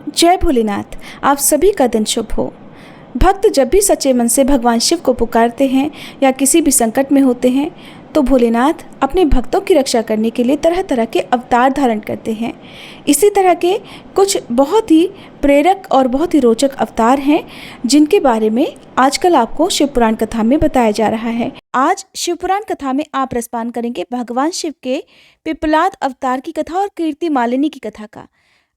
जय भोलेनाथ। आप सभी का दिन शुभ हो। भक्त जब भी सच्चे मन से भगवान शिव को पुकारते हैं या किसी भी संकट में होते हैं तो भोलेनाथ अपने भक्तों की रक्षा करने के लिए तरह तरह के अवतार धारण करते हैं। इसी तरह के कुछ बहुत ही प्रेरक और बहुत ही रोचक अवतार हैं जिनके बारे में आजकल आपको शिव पुराण कथा में बताया जा रहा है। आज शिव पुराण कथा में आप रसपान करेंगे भगवान शिव के पिपलाद अवतार की कथा और कीर्ति मालिनी की कथा का।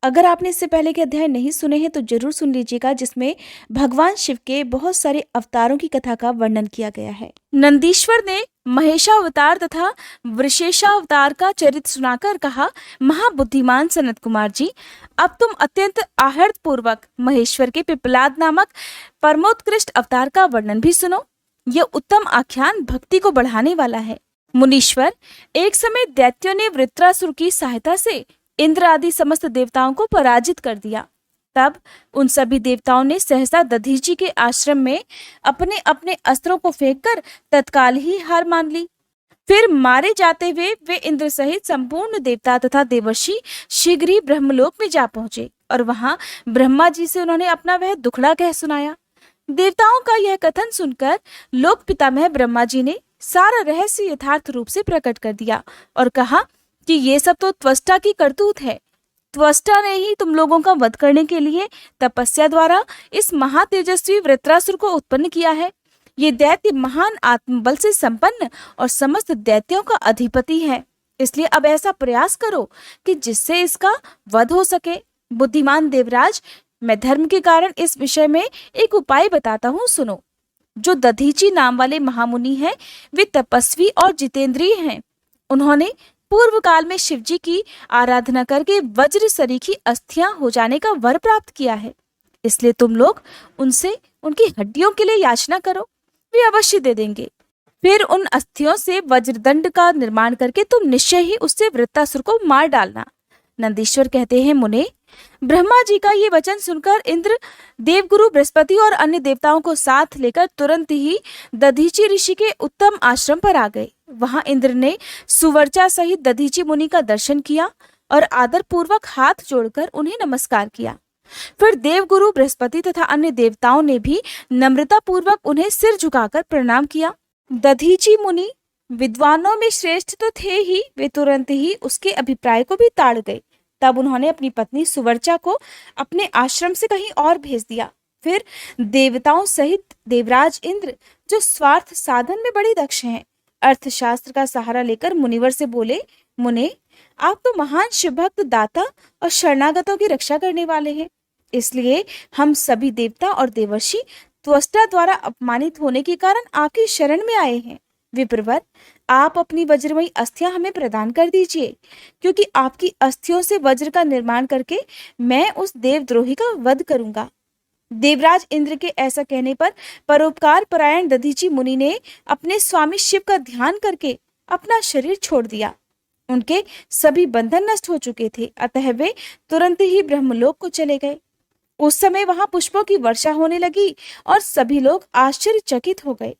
अगर आपने इससे पहले के अध्याय नहीं सुने हैं तो जरूर सुन लीजिएगा, जिसमें भगवान शिव के बहुत सारे अवतारों की कथा का वर्णन किया गया है। नंदीश्वर ने महेशावतार तथा वृषेशावतार का चरित्र सुनाकर कहा, महाबुद्धिमान सनत कुमार जी, अब तुम अत्यंत आहर्त पूर्वक महेश्वर के पिपलाद नामक परमोत्कृष्ट अवतार का वर्णन भी सुनो। यह उत्तम आख्यान भक्ति को बढ़ाने वाला है। मुनीश्वर, एक समय दैत्यों ने वृत्रासुर की सहायता से इंद्र आदि समस्त देवताओं को पराजित कर दिया। तब उन सभी देवताओं ने सहसा दधीची के आश्रम में अपने अपने अस्त्रों को फेंककर तत्काल ही हार मान ली। फिर मारे जाते हुए वे इंद्र सहित संपूर्ण देवता तथा देवर्षि शीघ्र ही ब्रह्मलोक में जा पहुंचे और वहां ब्रह्मा जी से उन्होंने अपना वह दुखड़ा कह सुनाया। देवताओं का यह कथन सुनकर लोक पितामह ब्रह्मा जी ने सारा रहस्य यथार्थ रूप से प्रकट कर दिया और कहा कि ये सब तो त्वष्टा की करतूत है। त्वष्टा ने ही तुम लोगों का वध करने के लिए तपस्या द्वारा इस महातेजस्वी वृत्रासुर को उत्पन्न किया है। ये दैत्य महान आत्मबल से संपन्न और समस्त दैत्यों का अधिपति है। इसलिए अब ऐसा प्रयास करो कि जिससे इसका वध हो सके। बुद्धिमान देवराज, मैं धर्म के कारण इस विषय में एक उपाय बताता हूँ, सुनो। जो दधीची नाम वाले महामुनि हैं, वे तपस्वी और जितेंद्रिय हैं। उन्होंने पूर्व काल में शिवजी की आराधना करके वज्र सरीखी अस्थियां हो जाने का वर प्राप्त किया है। इसलिए तुम लोग उनसे उनकी हड्डियों के लिए याचना करो, वे अवश्य दे देंगे। फिर उन अस्थियों से वज्रदंड का निर्माण करके तुम निश्चय ही उससे वृत्तासुर को मार डालना। नंदीश्वर कहते हैं, मुने, ब्रह्मा जी का ये वचन सुनकर इंद्र, देवगुरु बृहस्पति और अन्य देवताओं को साथ लेकर तुरंत ही दधीची ऋषि के उत्तम आश्रम पर आ गए। वहां इंद्र ने सुवर्चा सहित दधीची मुनि का दर्शन किया और आदर पूर्वक हाथ जोड़कर उन्हें नमस्कार किया। फिर देवगुरु बृहस्पति तथा अन्य देवताओं ने भी नम्रता पूर्वक उन्हें सिर झुकाकर प्रणाम किया। दधीची मुनि विद्वानों में श्रेष्ठ तो थे ही, वे तुरंत ही उसके अभिप्राय को भी ताड़ गए। तब उन्होंने अपनी पत्नी सुवर्चा को अपने आश्रम से कहीं और भेज दिया। फिर देवताओं सहित देवराज इंद्र, जो स्वार्थ साधन में बड़े दक्ष हैं, अर्थशास्त्र का सहारा लेकर मुनिवर से बोले, मुने, आप तो महान शिवभक्त, दाता और शरणागतों की रक्षा करने वाले हैं। इसलिए हम सभी देवता और देवर्षि त्वष्टा द्वारा अपमानित होने के कारण आपकी शरण में आए हैं। विप्रवर, आप अपनी वज्रमयी अस्थियां हमें प्रदान कर दीजिए, क्योंकि आपकी अस्थियों से वज्र का निर्माण करके मैं उस देवद्रोही का वध करूंगा। देवराज इंद्र के ऐसा कहने पर परोपकार परायण दधीची मुनि ने अपने स्वामी शिव का ध्यान करके अपना शरीर छोड़ दिया। उनके सभी बंधन नष्ट हो चुके थे, अतः वे तुरंत ही ब्रह्मलोक को चले गए। उस समय वहां पुष्पों की वर्षा होने लगी और सभी लोग आश्चर्यचकित हो गए।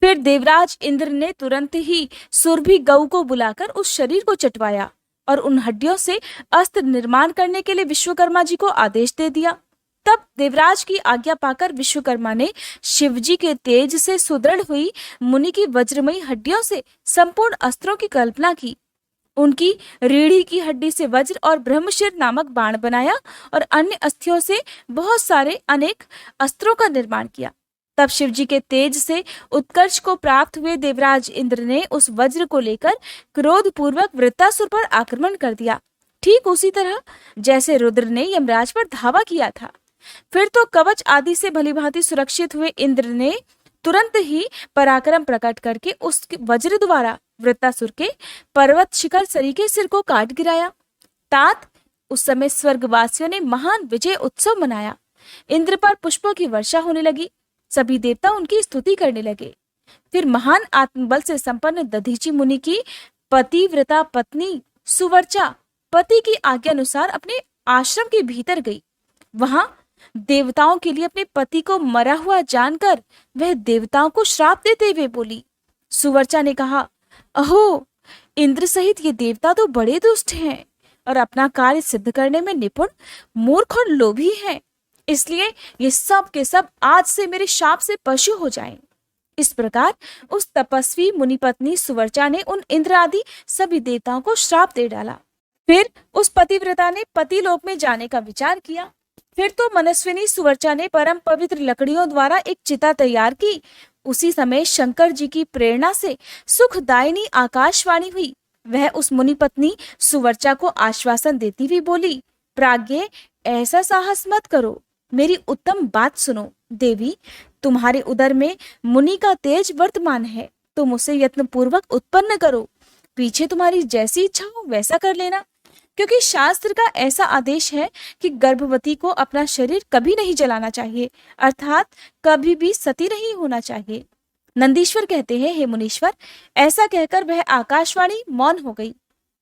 फिर देवराज इंद्र ने तुरंत ही सुरभि गऊ को बुलाकर उस शरीर को चटवाया और उन हड्डियों से अस्त्र निर्माण करने के लिए विश्वकर्मा जी को आदेश दे दिया। तब देवराज की आज्ञा पाकर विश्वकर्मा ने शिवजी के तेज से सुदृढ़ हुई मुनि की वज्रमयी हड्डियों से संपूर्ण अस्त्रों की कल्पना की। उनकी रीढ़ी की हड्डी से वज्र और ब्रह्मशिर नामक बाण बनाया और अन्य अस्थियों से बहुत सारे अनेक अस्त्रों का निर्माण किया। तब शिवजी के तेज से उत्कर्ष को प्राप्त हुए देवराज इंद्र ने उस वज्र को लेकर क्रोध पूर्वक वृत्तासुर पर आक्रमण कर दिया, ठीक उसी तरह जैसे रुद्र ने यमराज पर धावा किया था। फिर तो कवच आदि से भलीभांति सुरक्षित हुए इंद्र ने तुरंत ही पराक्रम प्रकट करके उस वज्र द्वारा वृत्तासुर के पर्वत शिखर सरी के सिर को काट गिराया। तात उस समय स्वर्गवासियों ने महान विजय उत्सव मनाया। इंद्र पर पुष्पों की वर्षा होने लगी, सभी देवता उनकी स्तुति करने लगे। फिर महान आत्मबल से संपन्न दधीची मुनि की पतिव्रता पत्नी सुवर्चा पति की आज्ञा अनुसार अपने आश्रम के भीतर गई। वहां देवताओं के लिए अपने पति को मरा हुआ जानकर वह देवताओं को श्राप देते हुए बोली। सुवर्चा ने कहा, अहो, इंद्र सहित ये देवता तो बड़े दुष्ट हैं और अपना कार्य सिद्ध करने में निपुण, मूर्ख और लोभी हैं। इसलिए ये सब के सब आज से मेरे शाप से पशु हो जाएं। इस प्रकार उस तपस्वी मुनिपत्नी सुवर्चा ने उन इंद्र आदि सभी देवताओं को श्राप दे डाला। फिर उस पतिव्रता ने पतिलोक में जाने का विचार किया। फिर तो मनस्विनी सुवर्चा ने परम पवित्र लकड़ियों द्वारा एक चिता तैयार की। उसी समय शंकर जी की प्रेरणा से सुखदायिनी आकाशवाणी हुई। वह उस मुनिपत्नी सुवर्चा को आश्वासन देती हुई बोली, प्राज्ञ, ऐसा साहस मत करो, मेरी उत्तम बात सुनो। देवी, तुम्हारे उदर में मुनि का तेज वर्तमान है, तुम उसे यत्न पूर्वक उत्पन्न करो। पीछे तुम्हारी जैसी इच्छा हो वैसा कर लेना, क्योंकि शास्त्र का ऐसा आदेश है कि गर्भवती को अपना शरीर कभी नहीं जलाना चाहिए, अर्थात कभी भी सती नहीं होना चाहिए। नंदीश्वर कहते हैं, हे मुनीश्वर, ऐसा कहकर वह आकाशवाणी मौन हो गई।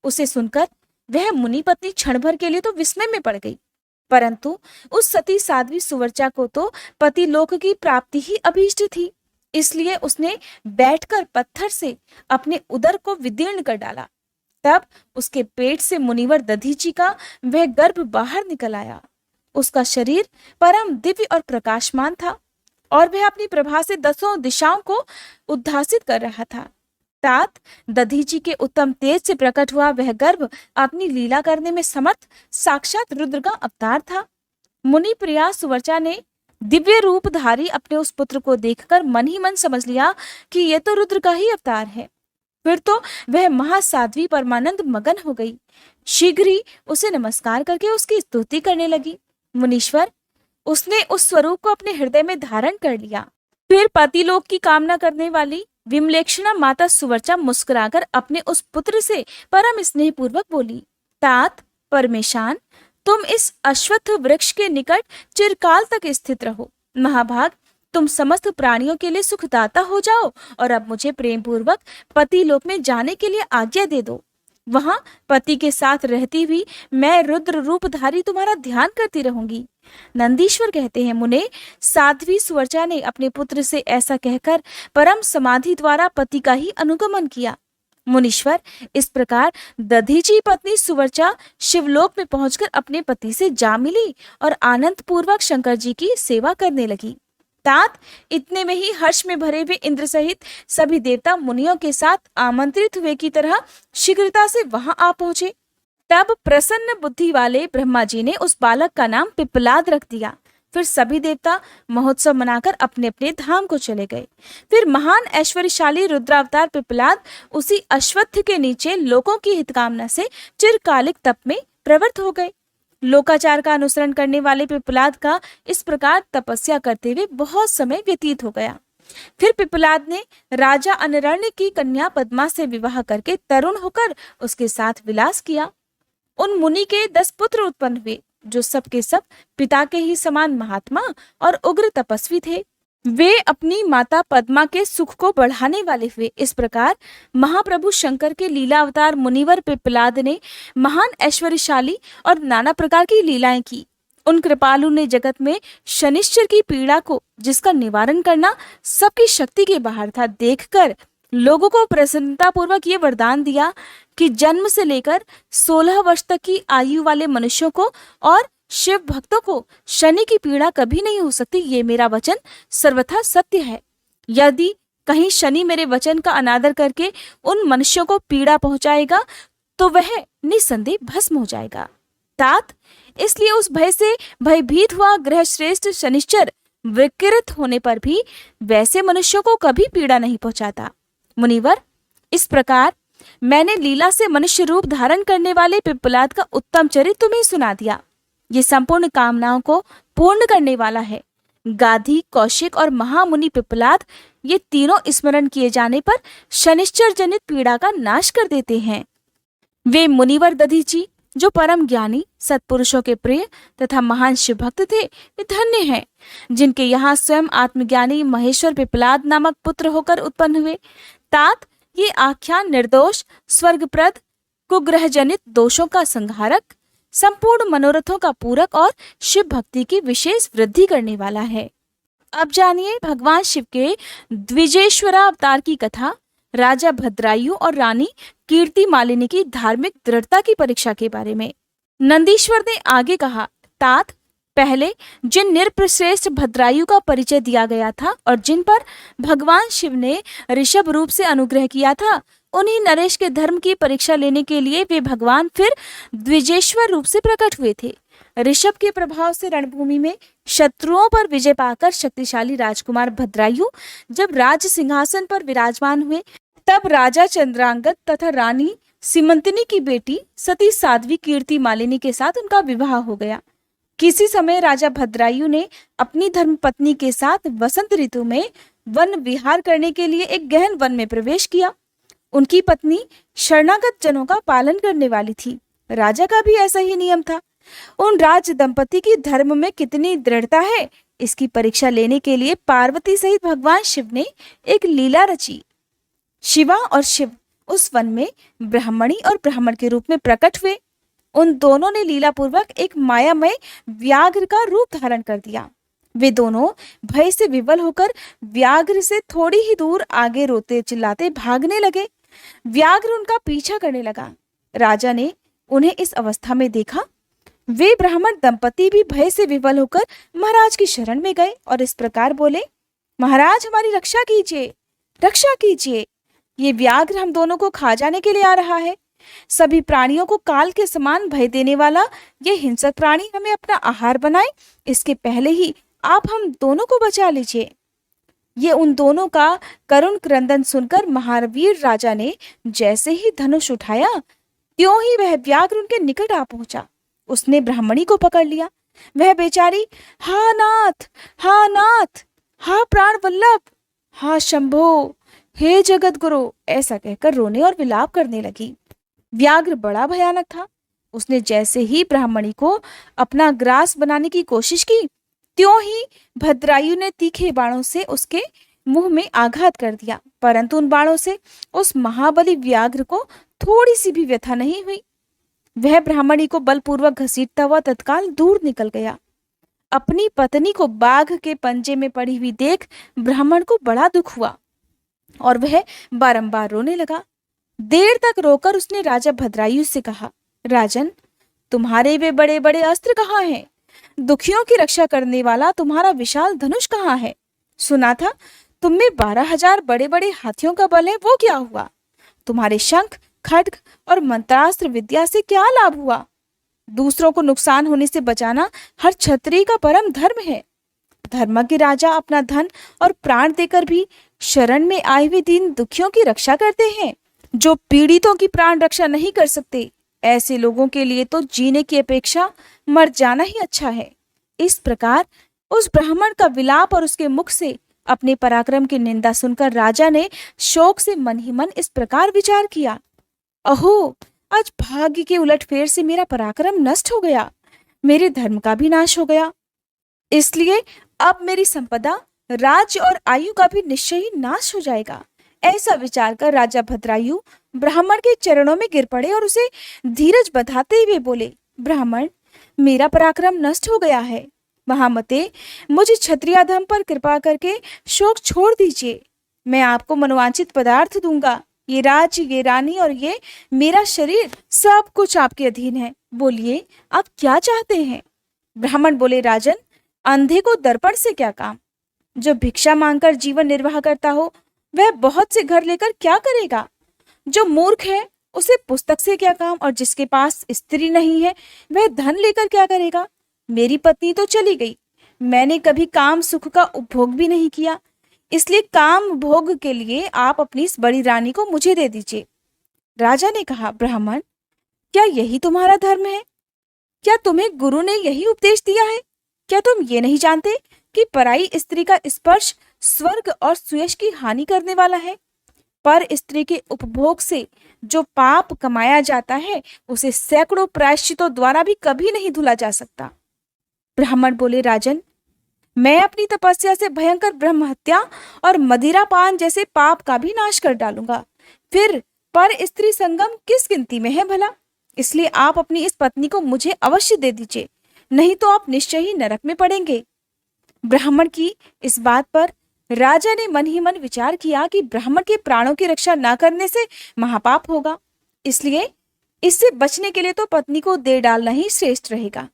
उसे सुनकर वह मुनि पत्नी क्षण भर के लिए तो विस्मय में पड़ गई, परंतु उस सती साध्वी सुवर्चा को तो पति लोक की प्राप्ति ही अभीष्ट थी। इसलिए उसने बैठकर पत्थर से अपने उदर को विदीर्ण कर डाला। तब उसके पेट से मुनिवर दधीची का वह गर्भ बाहर निकल आया। उसका शरीर परम दिव्य और प्रकाशमान था और वह अपनी प्रभा से 10 दिशाओं को उद्भासित कर रहा था। तात दधीची के उत्तम तेज से प्रकट हुआ वह गर्भ अपनी लीला करने में समर्थ साक्षात रुद्र का अवतार था। मुनि प्रिया सुवर्चा ने दिव्य रूपधारी अपने उस पुत्र को देखकर मन ही मन समझ लिया कि यह तो रुद्र का ही अवतार है। फिर तो वह महासाध्वी परमानंद मगन हो गई। शीघ्र ही उसे नमस्कार करके उसकी स्तुति करने लगी। मुनीश्वर, उसने उस स्वरूप को अपने हृदय में धारण कर लिया। फिर पतिलोक की कामना करने वाली विमलेक्षणा माता सुवर्चा मुस्कुराकर अपने उस पुत्र से परम स्नेह पूर्वक बोली, तात परमेशान, तुम इस अश्वत्थ वृक्ष के निकट चिरकाल तक स्थित रहो। महाभाग, तुम समस्त प्राणियों के लिए सुखदाता हो जाओ और अब मुझे प्रेम पूर्वक पति लोक में जाने के लिए आज्ञा दे दो। वहां पति के साथ रहती हुई मैं रुद्र रूपधारी तुम्हारा ध्यान करती रहूंगी। नंदीश्वर कहते हैं, मुने, साध्वी सुवर्चा ने अपने पुत्र से ऐसा कहकर परम समाधि द्वारा पति का ही अनुगमन किया। मुनीश्वर, इस प्रकार दधीची पत्नी सुवर्चा शिवलोक में पहुंचकर अपने पति से जा मिली और आनंद पूर्वक शंकर जी की सेवा करने लगी। तात इतने में ही हर्ष में भरे हुए इंद्र सहित सभी देवता मुनियों के साथ आमंत्रित हुए की तरह शीघ्रता से वहां आ पहुंचे। तब प्रसन्न बुद्धि वाले ब्रह्मा जी ने उस बालक का नाम पिप्पलाद रख दिया। फिर सभी देवता महोत्सव मनाकर अपने अपने धाम को चले गए। फिर महान ऐश्वर्यशाली रुद्रावतार पिप्पलाद उसी अश्वत्थ के नीचे लोगों की हितकामना से चिरकालिक तप में प्रवृत्त हो गए। लोकाचार का अनुसरण करने वाले पिप्पलाद का इस प्रकार तपस्या करते हुए बहुत समय व्यतीत हो गया। फिर पिप्पलाद ने राजा अनरण्य की कन्या पद्मा से विवाह करके तरुण होकर उसके साथ विलास किया। उन मुनि के 10 पुत्र उत्पन्न हुए, जो सब के सब पिता के ही समान महात्मा और उग्र तपस्वी थे। वे अपनी माता पद्मा के सुख को बढ़ाने वाले हुए। इस प्रकार महाप्रभु शंकर के लीला अवतार मुनिवर पिप्पलाद ने महान ऐश्वर्यशाली और नाना प्रकार की लीलाएं की। उन कृपालु ने जगत में शनिश्चर की पीड़ा को, जिसका निवारण करना सबकी शक्ति के बाहर था, देखकर लोगों को प्रसन्नता पूर्वक ये वरदान दिया कि जन्म से लेकर 16 वर्ष तक की आयु वाले मनुष्यों को और शिव भक्तों को शनि की पीड़ा कभी नहीं हो सकती। ये मेरा वचन सर्वथा सत्य है। यदि कहीं शनि मेरे वचन का अनादर करके उन मनुष्यों को पीड़ा पहुंचाएगा तो वह निसंदेह भस्म हो जाएगा। तात इसलिए उस भय से भयभीत हुआ ग्रह श्रेष्ठ शनिश्चर विकृत होने पर भी वैसे मनुष्यों को कभी पीड़ा नहीं पहुंचाता। मुनिवर, इस प्रकार मैंने लीला से मनुष्य रूप धारण करने वाले पिप्पलाद का उत्तम चरित्र तुम्हें सुना दिया। ये संपूर्ण कामनाओं को पूर्ण करने वाला है। गाधी, कौशिक और महामुनि पिप्पलाद, ये तीनों स्मरण किए जाने पर शनिश्चर जनित पीड़ा का नाश कर देते हैं। वे मुनिवर दधीची, जो परम ज्ञानी, सत्पुरुषों के प्रिय तथा महान शिव भक्त थे, वे धन्य हैं, जिनके यहाँ स्वयं आत्मज्ञानी महेश्वर पिप्पलाद नामक पुत्र होकर उत्पन्न हुए। तात ये आख्यान निर्दोष, स्वर्गप्रद, कुग्रह जनित दोषों का संहारक, संपूर्ण मनोरथों का पूरक और शिव भक्ति की विशेष वृद्धि करने वाला है। अब जानिए भगवान शिव के द्विजेश्वरा अवतार की कथा। राजा भद्रायु और रानी कीर्ति मालिनी की धार्मिक दृढ़ता की परीक्षा के बारे में। नंदीश्वर ने आगे कहा, तात, पहले जिन नृपश्रेष्ठ भद्रायु का परिचय दिया गया था और जिन पर भगवान शिव ने ऋषभ रूप से अनुग्रह किया था, उन्हीं नरेश के धर्म की परीक्षा लेने के लिए वे भगवान फिर द्विजेश्वर रूप से प्रकट हुए थे। ऋषभ के प्रभाव से रणभूमि में शत्रुओं पर विजय पाकर शक्तिशाली राजकुमार भद्रायु जब राज सिंहासन पर विराजमान हुए, तब राजा चंद्रांगद तथा रानी सीमंतिनी की बेटी सती साध्वी कीर्ति मालिनी के साथ उनका विवाह हो गया। किसी समय राजा भद्रायु ने अपनी धर्मपत्नी के साथ वसंत ऋतु में वन विहार करने के लिए एक गहन वन में प्रवेश किया। उनकी पत्नी शरणागत जनों का पालन करने वाली थी। राजा का भी ऐसा ही नियम था। उन राज दंपति की धर्म में कितनी दृढ़ता है, इसकी परीक्षा लेने के लिए पार्वती सहित भगवान शिव ने एक लीला रची। शिवा और शिव उस वन में ब्राह्मणी और ब्राह्मण के रूप में प्रकट हुए। उन दोनों ने लीला पूर्वक एक मायामय व्याघ्र का रूप धारण कर दिया। वे दोनों भय से विवल होकर व्याघ्र से थोड़ी ही दूर आगे रोते चिल्लाते भागने लगे। व्याघ्र उनका पीछा करने लगा। राजा ने उन्हें इस अवस्था में देखा। वे ब्राह्मण दंपति भी भय से विवल होकर महाराज की शरण में गए और इस प्रकार बोले, महाराज, हमारी रक्षा कीजिए, रक्षा कीजिए। ये व्याघ्र हम दोनों को खा जाने के लिए आ रहा है। सभी प्राणियों को काल के समान भय देने वाला ये हिंसक प्राणी हमें अपना आहार बनाए, इसके पहले ही आप हम दोनों को बचा लीजिए। ये उन दोनों का करुण क्रंदन सुनकर महावीर राजा ने जैसे ही धनुष उठाया, त्यों ही वह व्याघ्र उनके निकट आ पहुंचा। उसने ब्राह्मणी को पकड़ लिया। वह बेचारी हा नाथ, हा नाथ, हा प्राण वल्लभ, हा शंभो, हे जगत गुरु, ऐसा कहकर रोने और विलाप करने लगी। व्याघ्र बड़ा भयानक था। उसने जैसे ही ब्राह्मणी को अपना ग्रास बनाने की कोशिश की, त्यों ही भद्रायु ने तीखे बाणों से उसके मुंह में आघात कर दिया, परंतु उन बाणों से उस महाबली व्याघ्र को थोड़ी सी भी व्यथा नहीं हुई। वह ब्राह्मणी को बलपूर्वक घसीटता हुआ तत्काल दूर निकल गया। अपनी पत्नी को बाघ के पंजे में पड़ी हुई देख ब्राह्मण को बड़ा दुख हुआ और वह बारंबार रोने लगा। देर तक रोकर उसने राजा भद्रायु से कहा, राजन, तुम्हारे वे बड़े बड़े अस्त्र कहाँ हैं? दुखियों की रक्षा करने वाला तुम्हारा विशाल धनुष कहाँ है? सुना था तुम में 12,000 बड़े बड़े हाथियों का बल है, वो क्या हुआ? तुम्हारे शंख, खड्ग और मंत्रास्त्र विद्या से क्या लाभ हुआ? दूसरों को नुकसान होने से बचाना हर क्षत्रिय का परम धर्म है। धर्मज्ञ राजा अपना धन और प्राण देकर भी शरण में आए हुए दीन दुखियों की रक्षा करते हैं। जो पीड़ितों की प्राण रक्षा नहीं कर सकते, ऐसे लोगों के लिए तो जीने की अपेक्षा मर जाना ही अच्छा है। इस प्रकार उस ब्राह्मण का विलाप और उसके मुख से अपने पराक्रम की निंदा सुनकर राजा ने शोक से मन ही मन इस प्रकार विचार किया, अहो, आज भाग्य के उलटफेर से मेरा पराक्रम नष्ट हो गया, मेरे धर्म का भी नाश हो गया। इसलिए अब मेरी संपदा, राज्य और आयु का भी निश्चय ही नाश हो जाएगा। ऐसा विचार कर राजा भद्रायु ब्राह्मण के चरणों में गिर पड़े और उसे धीरज बंधाते हुए बोले, ब्राह्मण, मेरा पराक्रम नष्ट हो गया है। महामते, मुझे क्षत्रियाधम पर कृपा करके शोक छोड़ दीजिए। मैं आपको मनोवांछित पदार्थ दूंगा। ये राज्य, ये रानी और ये मेरा शरीर, सब कुछ आपके अधीन है। बोलिए, आप क्या चाहते हैं? ब्राह्मण बोले, राजन, अंधे को दर्पण से क्या काम? जो भिक्षा मांगकर जीवन निर्वाह करता हो, वह बहुत से घर लेकर क्या करेगा? जो मूर्ख है, उसे पुस्तक से क्या काम? और जिसके पास स्त्री नहीं है, वह धन लेकर क्या करेगा? मेरी पत्नी तो चली गई, मैंने कभी काम सुख का उपभोग भी नहीं किया, इसलिए काम भोग के लिए आप अपनी इस बड़ी रानी को मुझे दे दीजिए। राजा ने कहा, ब्राह्मण, क्या यही तुम्हारा धर्म है? क्या तुम्हें गुरु ने यही उपदेश दिया है? क्या तुम ये नहीं जानते कि पराई स्त्री का स्पर्श स्वर्ग और सुयश की हानि करने वाला है? पर स्त्री के उपभोग से जो पाप कमाया जाता है, उसे सैकड़ों प्रायश्चितों द्वारा भी कभी नहीं धुला जा सकता। ब्राह्मण बोले, राजन, मैं अपनी तपस्या से भयंकर ब्रह्म हत्या और मदिरापान जैसे पाप का भी नाश कर डालूंगा। फिर पर स्त्री संगम किस गिनती में है भला? इसलिए आप अपनी इस पत्नी को मुझे अवश्य दे दीजिए, नहीं तो आप निश्चय ही नरक में पड़ेंगे। ब्राह्मण की इस बात पर राजा ने मन ही मन विचार किया कि ब्राह्मण के प्राणों की रक्षा न करने से महापाप होगा, इसलिए इससे बचने के लिए तो पत्नी को दे डालना ही श्रेष्ठ रहेगा।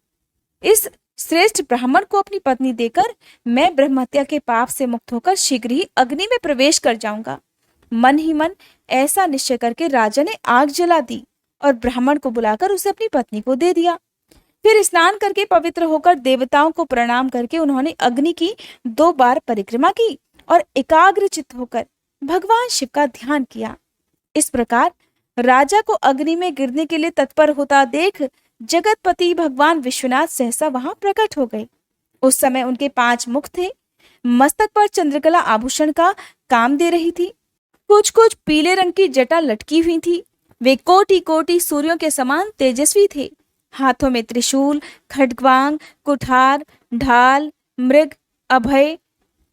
इस श्रेष्ठ ब्राह्मण को अपनी पत्नी देकर मैं ब्रह्महत्या के पाप से मुक्त होकर शीघ्र ही अग्नि में प्रवेश कर जाऊंगा। मन ही मन ऐसा निश्चय करके राजा ने आग जला दी और ब्राह्मण को बुलाकर उसे अपनी पत्नी को दे दिया। फिर स्नान करके पवित्र होकर देवताओं को प्रणाम करके उन्होंने अग्नि की 2 बार परिक्रमा की और एकाग्र चित्त होकर भगवान शिव का ध्यान किया। इस प्रकार राजा को अग्नि में गिरने के लिए तत्पर होता देख जगतपति भगवान विश्वनाथ सहसा वहां प्रकट हो गए। उस समय उनके 5 मुख थे। मस्तक पर चंद्रकला आभूषण का काम दे रही थी। कुछ कुछ पीले रंग की जटा लटकी हुई थी। वे कोटि कोटि सूर्यों के समान तेजस्वी थे। हाथों में त्रिशूल, खड्गवांग, कुठार, ढाल, मृग, अभय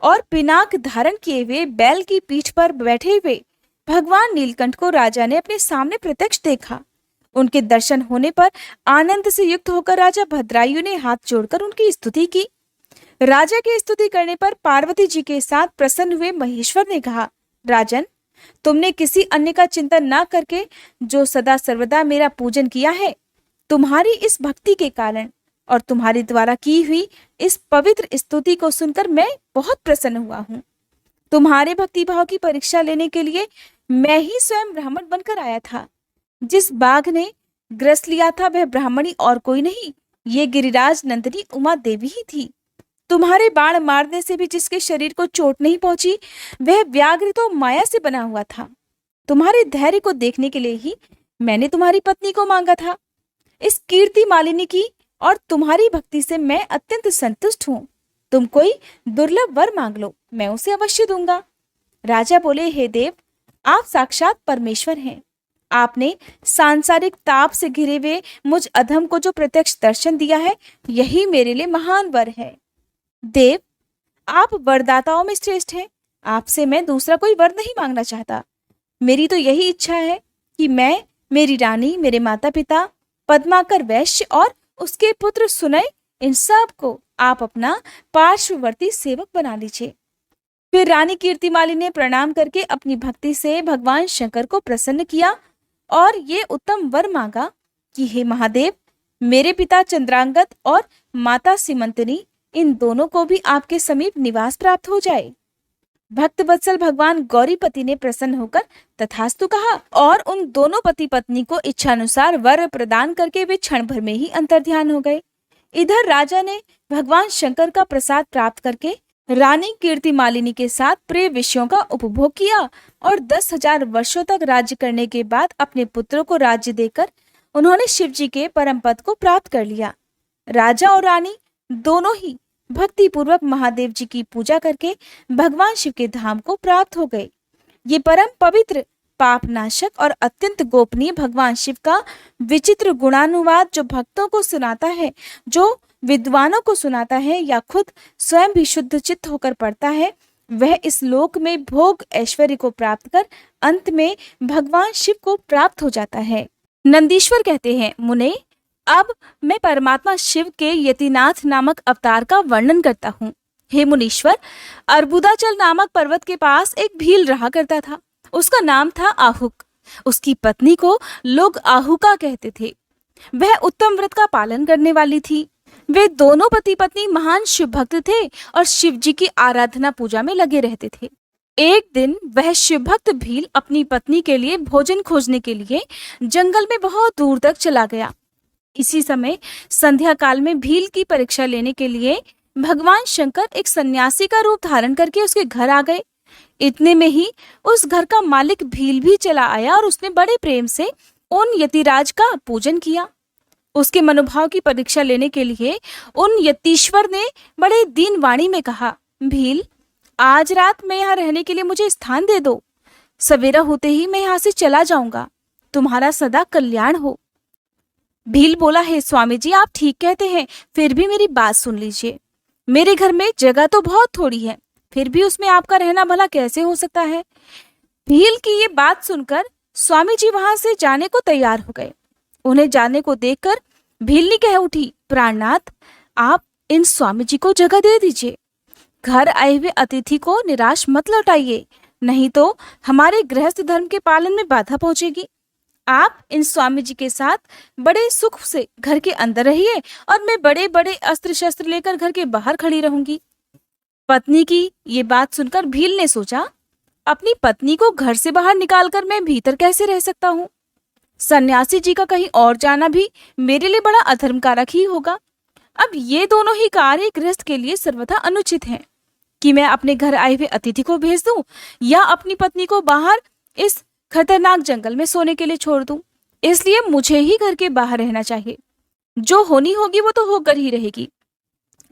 और पिनाक धारण किए हुए बैल की पीठ पर बैठे हुए भगवान नीलकंठ को राजा ने अपने सामने प्रत्यक्ष देखा। उनके दर्शन होने पर आनंद से युक्त होकर राजा भद्रायु ने हाथ जोड़कर उनकी स्तुति की। राजा की स्तुति करने पर पार्वती जी के साथ प्रसन्न हुए महेश्वर ने कहा, राजन, तुमने किसी अन्य का चिंतन ना करके जो सदा सर्वदा मेरा पूजन किया है, तुम्हारी इस भक्ति के कारण और तुम्हारे द्वारा की हुई इस पवित्र स्तुति को सुनकर मैं बहुत प्रसन्न हुआ हूँ। तुम्हारे भक्ति भाव की परीक्षा लेने के लिए मैं ही स्वयं ब्राह्मण बनकर आया था। जिस बाघ ने ग्रस लिया था वह ब्राह्मणी और कोई नहीं, ये गिरिराज नंदिनी उमा देवी ही थी। तुम्हारे बाण मारने से भी जिसके शरीर को चोट नहीं पहुंची वह व्याघ्र तो माया से बना हुआ था। तुम्हारे धैर्य को देखने के लिए ही मैंने तुम्हारी पत्नी को मांगा था। इस कीर्ति मालिनी की और तुम्हारी भक्ति से मैं अत्यंत संतुष्ट हूँ। तुम कोई दुर्लभ वर मांग लो, मैं उसे अवश्य दूंगा। राजा बोले, हे देव, आप साक्षात परमेश्वर हैं। आपने सांसारिक ताप से घिरे हुए मुझ अधम को जो प्रत्यक्ष दर्शन दिया है, यही मेरे लिए महान वर है। देव, आप वरदाताओं में श्रेष्ठ हैं। आपसे मैं दूसरा कोई वर नहीं मांगना चाहता। मेरी तो यही इच्छा है कि मैं, मेरी रानी, मेरे माता पिता, पद्माकर वैश्य और उसके पुत्र सुनय, इन सब को आप अपना पार्श्ववर्ती सेवक बना लीजिए। फिर रानी कीर्तिमाली ने प्रणाम करके अपनी भक्ति से भगवान शंकर को प्रसन्न किया और ये उत्तम वर मांगा कि हे महादेव, मेरे पिता चंद्रांगत और माता सीमंतनी, इन दोनों को भी आपके समीप निवास प्राप्त हो जाए। भक्त वत्सल भगवान गौरीपति ने प्रसन्न होकर तथास्तु कहा और उन दोनों पति पत्नी को इच्छानुसार वर प्रदान करके वे क्षण भर में ही अंतर्ध्यान हो गए। इधर राजा ने भगवान शंकर का प्रसाद प्राप्त करके रानी कीर्तिमालिनी के साथ प्रिय विषयों का उपभोग किया और 10,000 वर्षों तक राज्य करने के बाद अपने पुत्रों को राज्य देकर उन्होंने शिव जी के परम पद को प्राप्त कर लिया। राजा और रानी दोनों ही भक्ति पूर्वक महादेव जी की पूजा करके भगवान शिव के धाम को प्राप्त हो गए। ये परम पवित्र, पापनाशक और अत्यंत गोपनीय भगवान शिव का विचित्र गुणानुवाद जो भक्तों को सुनाता है, जो विद्वानों को सुनाता है या खुद स्वयं भी शुद्ध चित्त होकर पढ़ता है, वह इस लोक में भोग ऐश्वर्य को प्राप्त कर अंत में भगवान शिव को प्राप्त हो जाता है। नंदीश्वर कहते हैं, मुने, अब मैं परमात्मा शिव के यतिनाथ नामक अवतार का वर्णन करता हूँ। हे मुनीश्वर, अर्बुदाचल नामक पर्वत के पास एक भील रहा करता था। उसका नाम था आहुक। उसकी पत्नी को लोग आहुका कहते थे। वह उत्तम व्रत का पालन करने वाली थी। वे दोनों पति पत्नी महान शिव भक्त थे और शिव जी की आराधना पूजा में लगे रहते थे। एक दिन वह शिव भक्त भील अपनी पत्नी के लिए भोजन खोजने के लिए जंगल में बहुत दूर तक चला गया। इसी समय संध्या काल में भील की परीक्षा लेने के लिए भगवान शंकर एक सन्यासी का रूप धारण करके उसके घर आ गए। इतने में ही उस घर का मालिक भील भी चला आया और उसने बड़े प्रेम से उन यतिराज का पूजन किया। उसके मनोभाव की परीक्षा लेने के लिए उन यतीश्वर ने बड़े दीन वाणी में कहा, भील, आज रात में यहाँ रहने के लिए मुझे स्थान दे दो। सवेरा होते ही मैं यहाँ से चला जाऊंगा। तुम्हारा सदा कल्याण हो। भील बोला, हे स्वामी जी, आप ठीक कहते हैं, फिर भी मेरी बात सुन लीजिए। मेरे घर में जगह तो बहुत थोड़ी है, फिर भी उसमें आपका रहना भला कैसे हो सकता है। भील की ये बात सुनकर स्वामी जी वहां से जाने को तैयार हो गए। उन्हें जाने को देखकर भीलनी कह उठी, प्राणनाथ, आप इन स्वामी जी को जगह दे दीजिए। घर आए हुए अतिथि को निराश मत लौटाइए, नहीं तो हमारे गृहस्थ धर्म के पालन में बाधा पहुंचेगी। आप इन स्वामी जी के साथ बड़े सुख से घर के अंदर रहिए और मैं बड़े बड़े अस्त्र शस्त्र लेकर घर के बाहर खड़ी रहूंगी। पत्नी की ये बात सुनकर भील ने सोचा, अपनी पत्नी को घर से बाहर निकालकर मैं भीतर कैसे रह सकता हूँ। सन्यासी जी का कहीं और जाना भी मेरे लिए बड़ा अधर्म कारक ही होगा। अब ये दोनों ही कार्य गृहस्थ के लिए सर्वथा अनुचित हैं कि मैं अपने घर आए हुए अतिथि को भेज दूं या अपनी पत्नी को बाहर इस खतरनाक जंगल में सोने के लिए छोड़ दूं। इसलिए मुझे ही घर के बाहर रहना चाहिए। जो होनी होगी वो तो होकर ही रहेगी।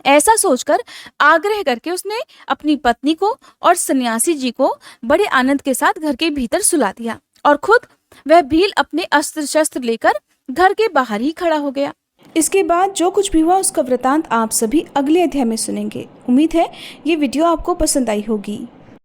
ऐसा सोचकर आग्रह करके उसने अपनी पत्नी को और सन्यासी जी को बड़े आनंद के साथ घर के भीतर सुला दिया और खुद वह भील अपने अस्त्र शस्त्र लेकर घर के बाहर ही खड़ा हो गया। इसके बाद जो कुछ भी हुआ उसका वृतांत आप सभी अगले अध्याय में सुनेंगे। उम्मीद है ये वीडियो आपको पसंद आई होगी।